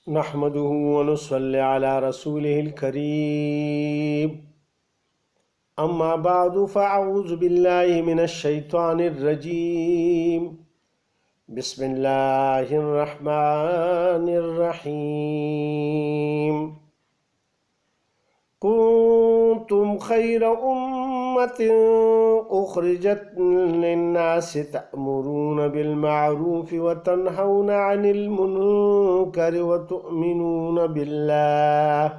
نحمده ونصلي على رسوله الكريم أما بعد فأعوذ بالله من الشيطان الرجيم بسم الله الرحمن الرحيم كنتم خير أمة أخرجت للناس تأمرون بالمعروف وتنهون عن المنكر وتؤمنون بالله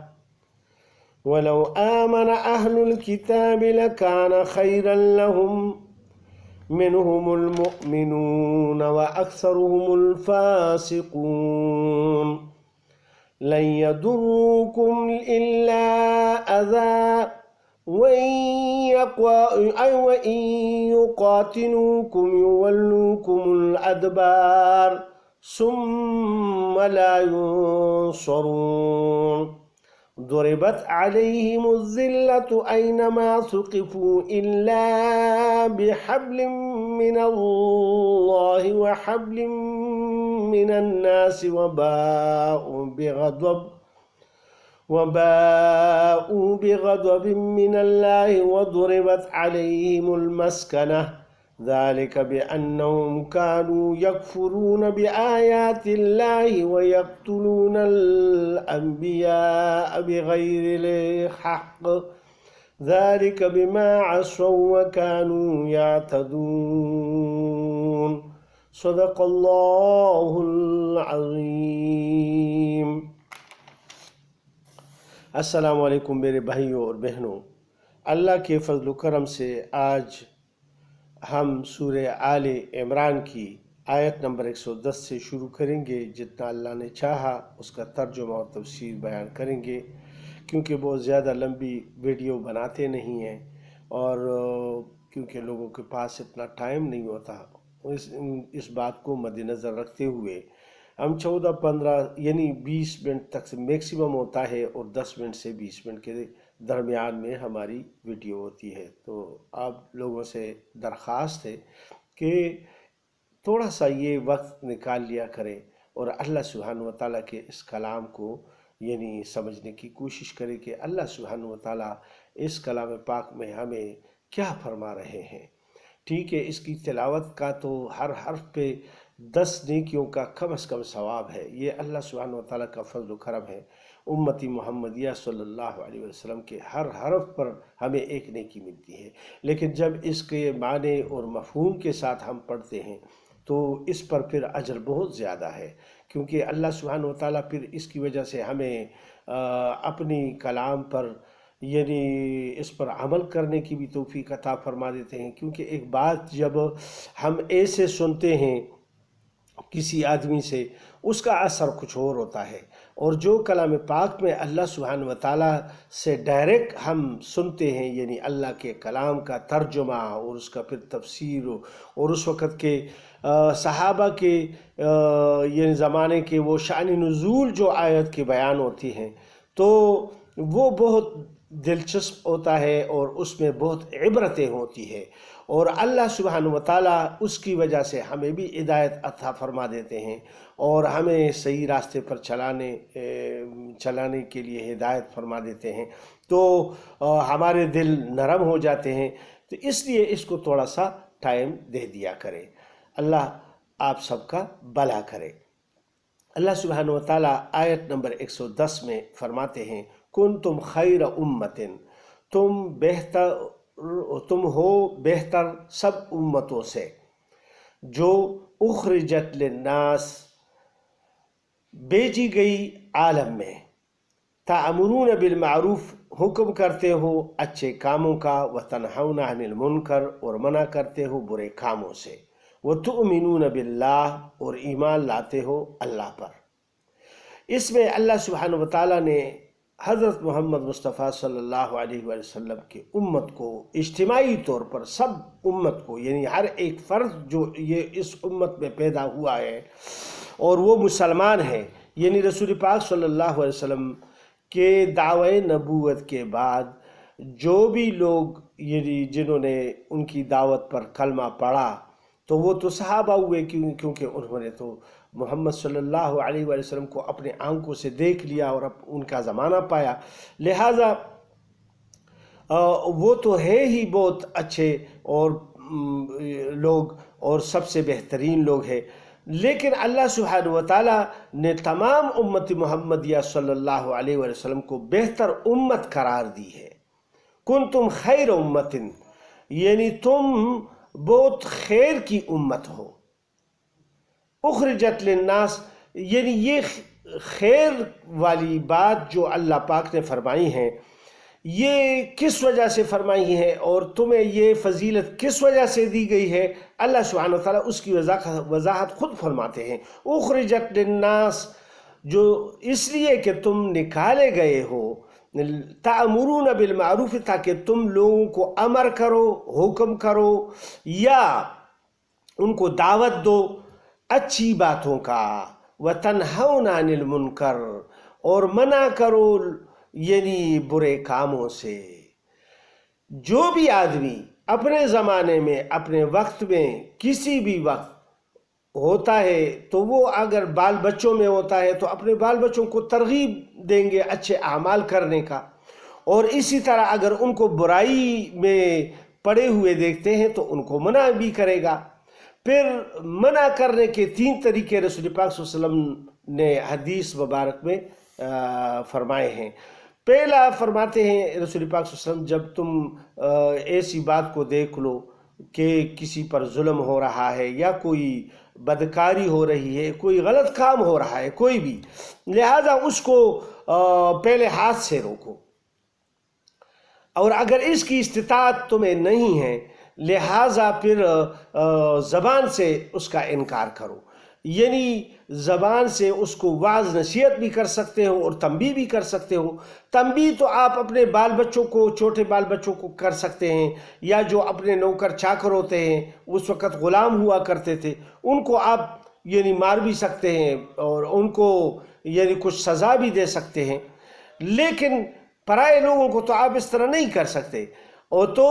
ولو آمن أهل الكتاب لكان خيرا لهم منهم المؤمنون وأكثرهم الفاسقون لن يضروكم إلا أذى وإن يقاتلوكم يولوكم الأدبار ثم لا ينصرون ضربت عليهم الذلة أينما ثقفوا إلا بحبل من الله وحبل من الناس وباءوا بغضب من الله وضربت عليهم المسكنة ذلك بأنهم كانوا يكفرون بآيات الله ويقتلون الأنبياء بغير الحق ذلك بما عصوا وكانوا يعتدون صدق اللہ العظیم۔ السلام علیکم میرے بھائیوں اور بہنوں، اللہ کے فضل و کرم سے آج ہم سورہ آل عمران کی آیت نمبر 110 سے شروع کریں گے۔ جتنا اللہ نے چاہا اس کا ترجمہ اور تفسیر بیان کریں گے، کیونکہ بہت زیادہ لمبی ویڈیو بناتے نہیں ہیں اور کیونکہ لوگوں کے پاس اتنا ٹائم نہیں ہوتا، اس بات کو مد نظر رکھتے ہوئے ہم 14-15 یعنی 20 منٹ تک سے میکسیمم ہوتا ہے اور 10 منٹ سے 20 منٹ کے درمیان میں ہماری ویڈیو ہوتی ہے۔ تو آپ لوگوں سے درخواست ہے کہ تھوڑا سا یہ وقت نکال لیا کریں اور اللہ سبحانہ وتعالیٰ کے اس کلام کو یعنی سمجھنے کی کوشش کریں کہ اللہ سبحانہ وتعالیٰ اس کلام پاک میں ہمیں کیا فرما رہے ہیں۔ ٹھیک ہے، اس کی تلاوت کا تو ہر حرف پہ 10 نیکیوں کا کم از کم ثواب ہے۔ یہ اللہ سبحانہ وتعالیٰ کا فضل و کرم ہے۔ امتی محمدیہ صلی اللہ علیہ وسلم کے ہر حرف پر ہمیں ایک نیکی ملتی ہے، لیکن جب اس کے معنی اور مفہوم کے ساتھ ہم پڑھتے ہیں تو اس پر پھر اجر بہت زیادہ ہے، کیونکہ اللہ سبحانہ وتعالیٰ پھر اس کی وجہ سے ہمیں اپنی کلام پر یعنی اس پر عمل کرنے کی بھی توفیق عطا فرما دیتے ہیں۔ کیونکہ ایک بات جب ہم ایسے سنتے ہیں کسی آدمی سے، اس کا اثر کچھ اور ہوتا ہے، اور جو کلام پاک میں اللہ سبحانہ وتعالیٰ سے ڈائریکٹ ہم سنتے ہیں یعنی اللہ کے کلام کا ترجمہ اور اس کا پھر تفسیر اور اس وقت کے صحابہ کے یعنی زمانے کے وہ شان نزول جو آیت کے بیان ہوتی ہیں، تو وہ بہت دلچسپ ہوتا ہے اور اس میں بہت عبرتیں ہوتی ہیں، اور اللہ سبحانہ وتعالیٰ اس کی وجہ سے ہمیں بھی ہدایت عطا فرما دیتے ہیں اور ہمیں صحیح راستے پر چلانے کے لیے ہدایت فرما دیتے ہیں، تو ہمارے دل نرم ہو جاتے ہیں۔ تو اس لیے اس کو تھوڑا سا ٹائم دے دیا کریں۔ اللہ آپ سب کا بھلا کرے۔ اللہ سبحانہ وتعالیٰ آیت نمبر 110 میں فرماتے ہیں، کنتم خیر امت، تم ہو بہتر سب امتوں سے، جو اخرجت للناس بھیجی گئی عالم میں، تأمرون بالمعروف حکم کرتے ہو اچھے کاموں کا، وتنہون عن المنکر اور منع کرتے ہو برے کاموں سے، وتؤمنون باللہ اور ایمان لاتے ہو اللہ پر۔ اس میں اللہ سبحانہ وتعالیٰ نے حضرت محمد مصطفیٰ صلی اللہ علیہ وسلم کی امت کو اجتماعی طور پر سب امت کو یعنی ہر ایک فرد جو یہ اس امت میں پیدا ہوا ہے اور وہ مسلمان ہے، یعنی رسول پاک صلی اللہ علیہ وسلم کہ دعوی نبوت کے بعد جو بھی لوگ یعنی جنہوں نے ان کی دعوت پر کلمہ پڑھا تو وہ تو صحابہ ہوئے، کیونکہ انہوں نے تو محمد صلی اللہ علیہ وآلہ وسلم کو اپنے آنکھوں سے دیکھ لیا اور ان کا زمانہ پایا، لہٰذا وہ تو ہے ہی بہت اچھے اور لوگ اور سب سے بہترین لوگ ہیں، لیکن اللہ سبحانہ وتعالیٰ نے تمام امت محمدیہ صلی اللہ علیہ وآلہ وسلم کو بہتر امت قرار دی ہے۔ کنتم خیر امت، یعنی تم بہت خیر کی امت ہو۔ اخرجت للناس، یعنی یہ خیر والی بات جو اللہ پاک نے فرمائی ہے، یہ کس وجہ سے فرمائی ہے اور تمہیں یہ فضیلت کس وجہ سے دی گئی ہے، اللہ سبحانہ وتعالیٰ اس کی وضاحت خود فرماتے ہیں۔ اخرجت للناس، جو اس لیے کہ تم نکالے گئے ہو، تأمرون بالمعروف، تاکہ تم لوگوں کو امر کرو، حکم کرو یا ان کو دعوت دو اچھی باتوں کا، وتنہون عن المنکر، اور منع کرو یعنی برے کاموں سے۔ جو بھی آدمی اپنے زمانے میں، اپنے وقت میں، کسی بھی وقت ہوتا ہے تو وہ اگر بال بچوں میں ہوتا ہے تو اپنے بال بچوں کو ترغیب دیں گے اچھے اعمال کرنے کا، اور اسی طرح اگر ان کو برائی میں پڑے ہوئے دیکھتے ہیں تو ان کو منع بھی کرے گا۔ پھر منع کرنے کے 3 طریقے رسول پاک صلی اللہ علیہ وسلم نے حدیث مبارک میں فرمائے ہیں۔ پہلا فرماتے ہیں رسول پاک صلی اللہ علیہ وسلم، جب تم ایسی بات کو دیکھ لو کہ کسی پر ظلم ہو رہا ہے یا کوئی بدکاری ہو رہی ہے، کوئی غلط کام ہو رہا ہے کوئی بھی، لہذا اس کو پہلے ہاتھ سے روکو، اور اگر اس کی استطاعت تمہیں نہیں ہے لہٰذا پھر زبان سے اس کا انکار کرو، یعنی زبان سے اس کو واعظ نصیحت بھی کر سکتے ہو اور تنبیہ بھی کر سکتے ہو۔ تنبیہ تو آپ اپنے بال بچوں کو، چھوٹے بال بچوں کو کر سکتے ہیں، یا جو اپنے نوکر چاکر ہوتے ہیں، اس وقت غلام ہوا کرتے تھے، ان کو آپ یعنی مار بھی سکتے ہیں اور ان کو یعنی کچھ سزا بھی دے سکتے ہیں، لیکن پرائے لوگوں کو تو آپ اس طرح نہیں کر سکتے۔ اور تو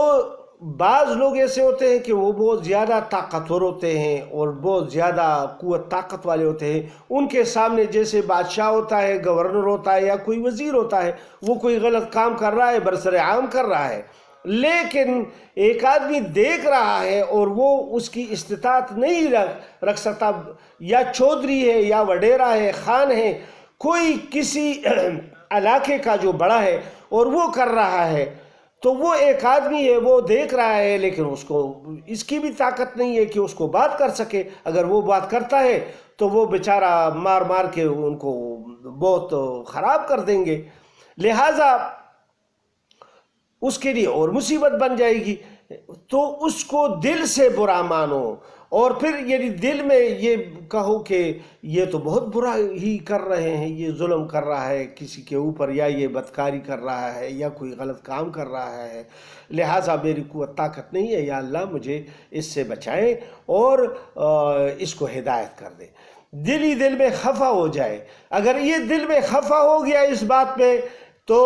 بعض لوگ ایسے ہوتے ہیں کہ وہ بہت زیادہ طاقتور ہوتے ہیں اور بہت زیادہ قوت طاقت والے ہوتے ہیں، ان کے سامنے جیسے بادشاہ ہوتا ہے، گورنر ہوتا ہے یا کوئی وزیر ہوتا ہے، وہ کوئی غلط کام کر رہا ہے، برسر عام کر رہا ہے، لیکن ایک آدمی دیکھ رہا ہے اور وہ اس کی استطاعت نہیں رکھ سکتا، یا چودھری ہے یا وڈیرا ہے، خان ہے، کوئی کسی علاقے کا جو بڑا ہے اور وہ کر رہا ہے، تو وہ ایک آدمی ہے، وہ دیکھ رہا ہے، لیکن اس کو اس کی بھی طاقت نہیں ہے کہ اس کو بات کر سکے۔ اگر وہ بات کرتا ہے تو وہ بیچارہ مار مار کے ان کو بہت خراب کر دیں گے، لہٰذا اس کے لیے اور مصیبت بن جائے گی۔ تو اس کو دل سے برا مانو، اور پھر یعنی دل میں یہ کہو کہ یہ تو بہت برا ہی کر رہے ہیں، یہ ظلم کر رہا ہے کسی کے اوپر، یا یہ بدکاری کر رہا ہے یا کوئی غلط کام کر رہا ہے، لہٰذا میری قوت طاقت نہیں ہے، یا اللہ مجھے اس سے بچائیں اور اس کو ہدایت کر دے۔ دل ہی دل میں خفا ہو جائے، اگر یہ دل میں خفا ہو گیا اس بات پہ تو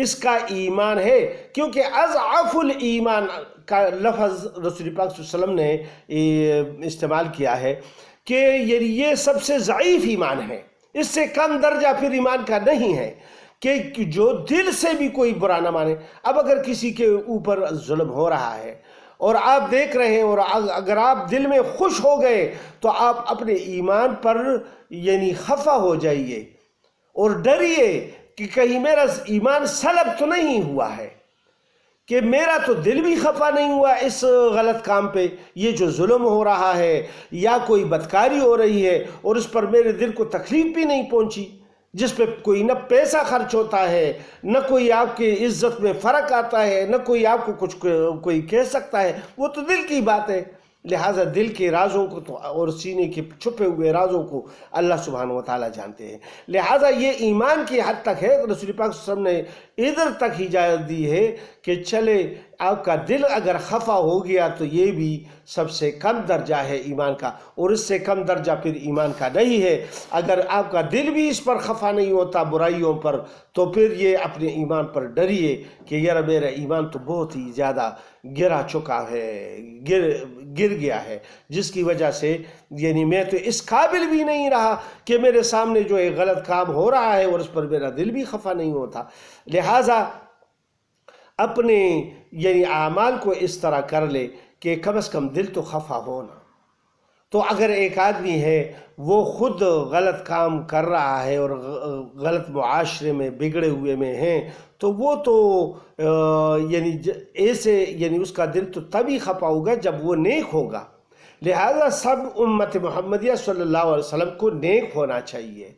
اس کا ایمان ہے، کیونکہ اضعف الایمان کا لفظ رسول پاک صلی اللہ علیہ وسلم نے استعمال کیا ہے کہ یہ سب سے ضعیف ایمان ہے، اس سے کم درجہ پھر ایمان کا نہیں ہے کہ جو دل سے بھی کوئی برا نہ مانے۔ اب اگر کسی کے اوپر ظلم ہو رہا ہے اور آپ دیکھ رہے ہیں، اور اگر آپ دل میں خوش ہو گئے تو آپ اپنے ایمان پر یعنی خفا ہو جائیے اور ڈریے کہ کہیں میرا ایمان سلب تو نہیں ہوا ہے، کہ میرا تو دل بھی خفا نہیں ہوا اس غلط کام پہ، یہ جو ظلم ہو رہا ہے یا کوئی بدکاری ہو رہی ہے اور اس پر میرے دل کو تکلیف بھی نہیں پہنچی، جس پہ کوئی نہ پیسہ خرچ ہوتا ہے، نہ کوئی آپ کی عزت میں فرق آتا ہے، نہ کوئی آپ کو کچھ کوئی کہہ سکتا ہے، وہ تو دل کی بات ہے۔ لہٰذا دل کے رازوں کو تو اور سینے کے چھپے ہوئے رازوں کو اللہ سبحانہ وتعالیٰ جانتے ہیں، لہٰذا یہ ایمان کی حد تک ہے۔ رسول پاک صلی اللہ علیہ وسلم نے ادھر تک اجازت دی ہے کہ چلے آپ کا دل اگر خفا ہو گیا تو یہ بھی سب سے کم درجہ ہے ایمان کا، اور اس سے کم درجہ پھر ایمان کا نہیں ہے۔ اگر آپ کا دل بھی اس پر خفا نہیں ہوتا برائیوں پر تو پھر یہ اپنے ایمان پر ڈریے کہ یار میرا ایمان تو بہت ہی زیادہ گرا چکا ہے، گر گیا ہے، جس کی وجہ سے یعنی میں تو اس قابل بھی نہیں رہا کہ میرے سامنے جو ایک غلط کام ہو رہا ہے اور اس پر میرا دل بھی خفا نہیں ہوتا۔ لہٰذا اپنے یعنی اعمال کو اس طرح کر لے کہ کم از کم دل تو خفا ہونا۔ تو اگر ایک آدمی ہے وہ خود غلط کام کر رہا ہے اور غلط معاشرے میں بگڑے ہوئے میں ہیں تو وہ تو یعنی ایسے یعنی اس کا دل تو تبھی خفا ہوگا جب وہ نیک ہوگا۔ لہذا سب امت محمدیہ صلی اللہ علیہ وسلم کو نیک ہونا چاہیے۔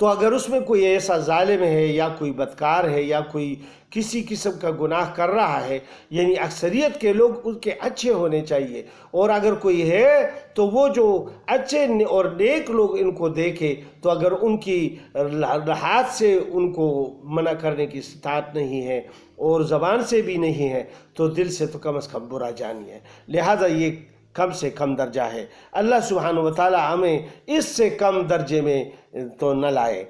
تو اگر اس میں کوئی ایسا ظالم ہے یا کوئی بدکار ہے یا کوئی کسی قسم کا گناہ کر رہا ہے، یعنی اکثریت کے لوگ ان کے اچھے ہونے چاہیے، اور اگر کوئی ہے تو وہ جو اچھے اور نیک لوگ ان کو دیکھے تو اگر ان کی ہاتھ سے ان کو منع کرنے کی استطاعت نہیں ہے اور زبان سے بھی نہیں ہے تو دل سے تو کم از کم برا جانیے۔ لہذا یہ کم سے کم درجہ ہے، اللہ سبحانہ وتعالی ہمیں اس سے کم درجے میں تو نہ لائے۔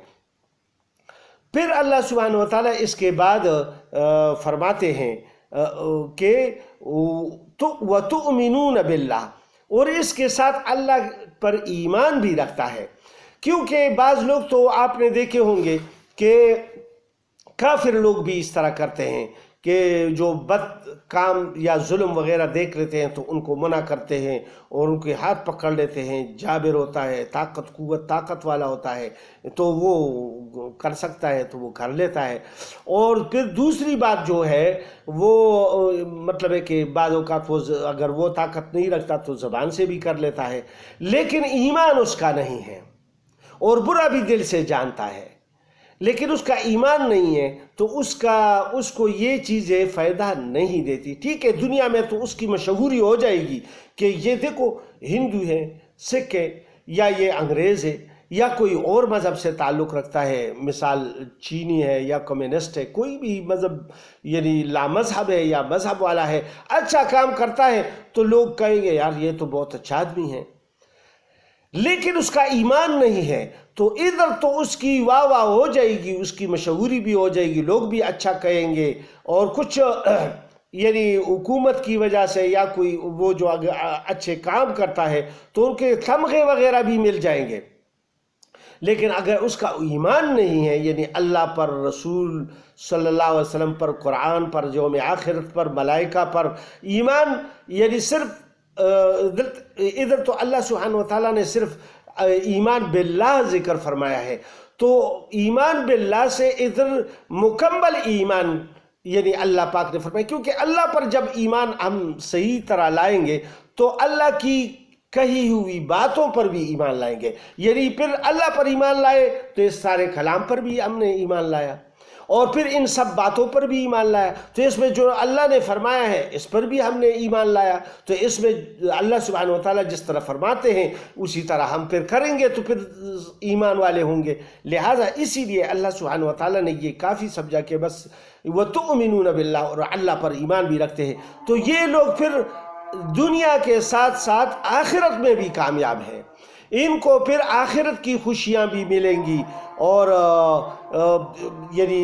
پھر اللہ سبحانہ وتعالی اس کے بعد فرماتے ہیں کہ وَتُؤْمِنُونَ بِاللَّهِ، اور اس کے ساتھ اللہ پر ایمان بھی رکھتا ہے، کیونکہ بعض لوگ تو آپ نے دیکھے ہوں گے کہ کافر لوگ بھی اس طرح کرتے ہیں کہ جو بد کام یا ظلم وغیرہ دیکھ لیتے ہیں تو ان کو منع کرتے ہیں اور ان کے ہاتھ پکڑ لیتے ہیں۔ جابر ہوتا ہے، طاقت والا ہوتا ہے تو وہ کر سکتا ہے تو وہ کر لیتا ہے۔ اور پھر دوسری بات جو ہے وہ مطلب ہے کہ بعض اوقات وہ اگر وہ طاقت نہیں رکھتا تو زبان سے بھی کر لیتا ہے، لیکن ایمان اس کا نہیں ہے اور برا بھی دل سے جانتا ہے، لیکن اس کا ایمان نہیں ہے تو اس کو یہ چیزیں فائدہ نہیں دیتی۔ ٹھیک ہے، دنیا میں تو اس کی مشہوری ہو جائے گی کہ یہ دیکھو ہندو ہے، سکھ ہے، یا یہ انگریز ہے، یا کوئی اور مذہب سے تعلق رکھتا ہے، مثال چینی ہے یا کمیونسٹ ہے، کوئی بھی مذہب یعنی لا مذہب ہے یا مذہب والا ہے، اچھا کام کرتا ہے تو لوگ کہیں گے یار یہ تو بہت اچھا آدمی ہے، لیکن اس کا ایمان نہیں ہے تو ادھر تو اس کی واہ واہ ہو جائے گی، اس کی مشہوری بھی ہو جائے گی، لوگ بھی اچھا کہیں گے، اور کچھ یعنی حکومت کی وجہ سے یا کوئی وہ جو اچھے کام کرتا ہے تو ان کے تمغے وغیرہ بھی مل جائیں گے۔ لیکن اگر اس کا ایمان نہیں ہے، یعنی اللہ پر، رسول صلی اللہ علیہ وسلم پر، قرآن پر، یوم آخرت پر، ملائکہ پر ایمان، یعنی صرف ادھر تو اللہ سبحانہ وتعالیٰ نے صرف ایمان باللہ ذکر فرمایا ہے، تو ایمان باللہ سے ادھر مکمل ایمان یعنی اللہ پاک نے فرمایا، کیونکہ اللہ پر جب ایمان ہم صحیح طرح لائیں گے تو اللہ کی کہی ہوئی باتوں پر بھی ایمان لائیں گے، یعنی پھر اللہ پر ایمان لائے تو اس سارے کلام پر بھی ہم نے ایمان لایا، اور پھر ان سب باتوں پر بھی ایمان لایا، تو اس میں جو اللہ نے فرمایا ہے اس پر بھی ہم نے ایمان لایا، تو اس میں اللہ سبحانہ وتعالیٰ جس طرح فرماتے ہیں اسی طرح ہم پھر کریں گے تو پھر ایمان والے ہوں گے۔ لہٰذا اسی لیے اللہ سبحانہ وتعالیٰ نے یہ کافی سمجھا کہ بس وَتُؤْمِنُونَ بِاللَّهِ، اور اللہ پر ایمان بھی رکھتے ہیں، تو یہ لوگ پھر دنیا کے ساتھ ساتھ آخرت میں بھی کامیاب ہیں، ان کو پھر آخرت کی خوشیاں بھی ملیں گی، اور یعنی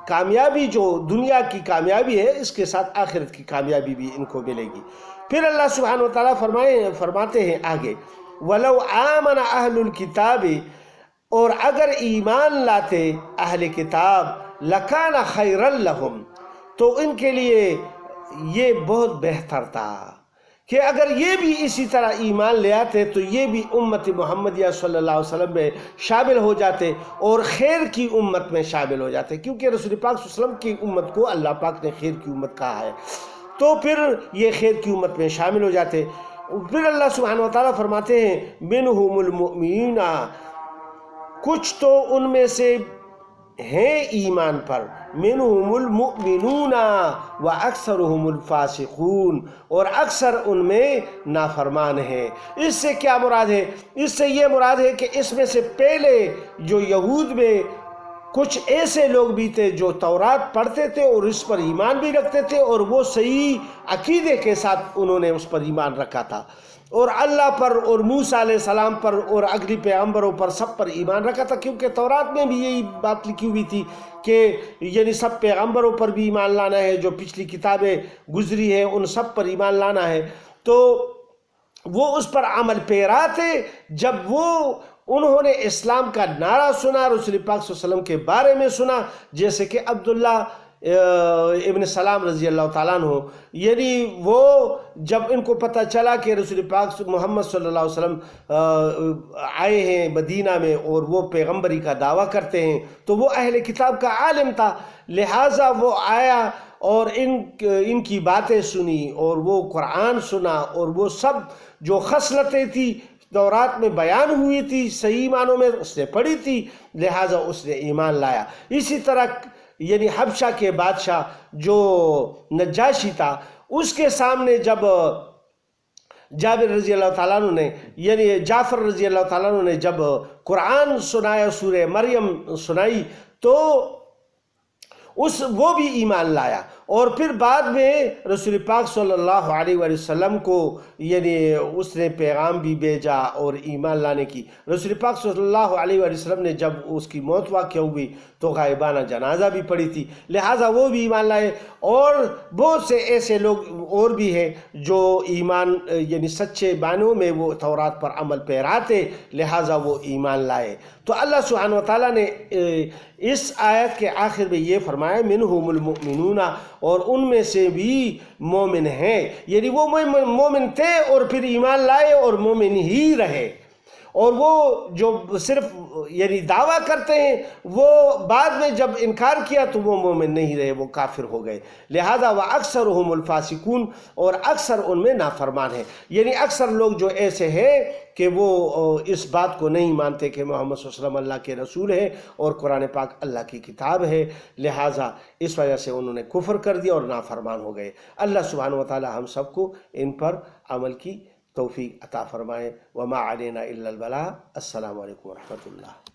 کامیابی جو دنیا کی کامیابی ہے اس کے ساتھ آخرت کی کامیابی بھی ان کو ملے گی۔ پھر اللہ سبحانہ وتعالیٰ فرماتے ہیں آگے وَلَوْ آمَنَ أَهْلُ الْكِتَابِ، اور اگر ایمان لاتے اہل کتاب لَكَانَ خَيْرًا لَهُمْ، تو ان کے لیے یہ بہت بہتر تھا کہ اگر یہ بھی اسی طرح ایمان لے آتے تو یہ بھی امت محمدیہ صلی اللہ علیہ وسلم میں شامل ہو جاتے اور خیر کی امت میں شامل ہو جاتے، کیونکہ رسول پاک صلی اللہ علیہ وسلم کی امت کو اللہ پاک نے خیر کی امت کہا ہے، تو پھر یہ خیر کی امت میں شامل ہو جاتے۔ پھر اللہ سبحانہ وتعالیٰ فرماتے ہیں منہم المؤمنین، کچھ تو ان میں سے ہیں ایمان پر، منہم المؤمنون واکثرہم الفاسقون، اور اکثر ان میں نافرمان ہیں۔ اس سے کیا مراد ہے؟ اس سے یہ مراد ہے کہ اس میں سے پہلے جو یہود میں کچھ ایسے لوگ بھی تھے جو تورات پڑھتے تھے اور اس پر ایمان بھی رکھتے تھے، اور وہ صحیح عقیدے کے ساتھ انہوں نے اس پر ایمان رکھا تھا، اور اللہ پر اور موسیٰ علیہ السلام پر اور اگلی پیغمبروں پر سب پر ایمان رکھا تھا، کیونکہ تورات میں بھی یہی بات لکھی ہوئی تھی کہ یعنی سب پیغمبروں پر بھی ایمان لانا ہے، جو پچھلی کتابیں گزری ہیں ان سب پر ایمان لانا ہے۔ تو وہ اس پر عمل پیرا تھے۔ جب انہوں نے اسلام کا نعرہ سنا، رسول پاک صلی اللہ علیہ وسلم کے بارے میں سنا، جیسے کہ عبداللہ ابن سلام رضی اللہ تعالیٰ عنہ، یعنی وہ جب ان کو پتہ چلا کہ رسول پاک محمد صلی اللہ علیہ وسلم آئے ہیں مدینہ میں اور وہ پیغمبری کا دعویٰ کرتے ہیں، تو وہ اہل کتاب کا عالم تھا، لہٰذا وہ آیا اور ان کی باتیں سنی اور وہ قرآن سنا، اور وہ سب جو خصلتیں تھی تورات میں بیان ہوئی تھی صحیح معنوں میں اس نے پڑھی تھی، لہٰذا اس نے ایمان لایا۔ اسی طرح یعنی حبشہ کے بادشاہ جو نجاشی تھا، اس کے سامنے جب جابر رضی اللہ تعالیٰ عنہ نے یعنی جعفر رضی اللہ تعالیٰ عنہ نے جب قرآن سنایا، سورہ مریم سنائی، تو وہ بھی ایمان لایا، اور پھر بعد میں رسول پاک صلی اللہ علیہ وآلہ وسلم کو یعنی اس نے پیغام بھی بھیجا اور ایمان لانے کی۔ رسول پاک صلی اللہ علیہ وآلہ وسلم نے جب اس کی موت واقع ہوئی تو غائبانہ جنازہ بھی پڑھی تھی، لہٰذا وہ بھی ایمان لائے، اور بہت سے ایسے لوگ اور بھی ہیں جو ایمان یعنی سچے معنوں میں وہ تورات پر عمل پیرا تھے، لہٰذا وہ ایمان لائے۔ تو اللہ سبحانہ وتعالیٰ نے اس آیت کے آخر میں یہ فرمایا منہم المؤمنون، اور ان میں سے بھی مومن ہیں، یعنی وہ مومن تھے اور پھر ایمان لائے اور مومن ہی رہے، اور وہ جو صرف یعنی دعویٰ کرتے ہیں وہ بعد میں جب انکار کیا تو وہ مومن نہیں رہے، وہ کافر ہو گئے۔ لہذا وَأَكْثَرُهُمُ الْفَاسِقُونَ، اور اکثر ان میں نافرمان ہیں، یعنی اکثر لوگ جو ایسے ہیں کہ وہ اس بات کو نہیں مانتے کہ محمد صلی اللہ علیہ وسلم اللہ کے رسول ہے اور قرآن پاک اللہ کی کتاب ہے، لہٰذا اس وجہ سے انہوں نے کفر کر دیا اور نافرمان ہو گئے۔ اللہ سبحانہ وتعالی ہم سب کو ان پر عمل کی توفیق عطا فرمائے۔ وما علینا الا البلاغ۔ السلام علیکم ورحمۃ اللہ۔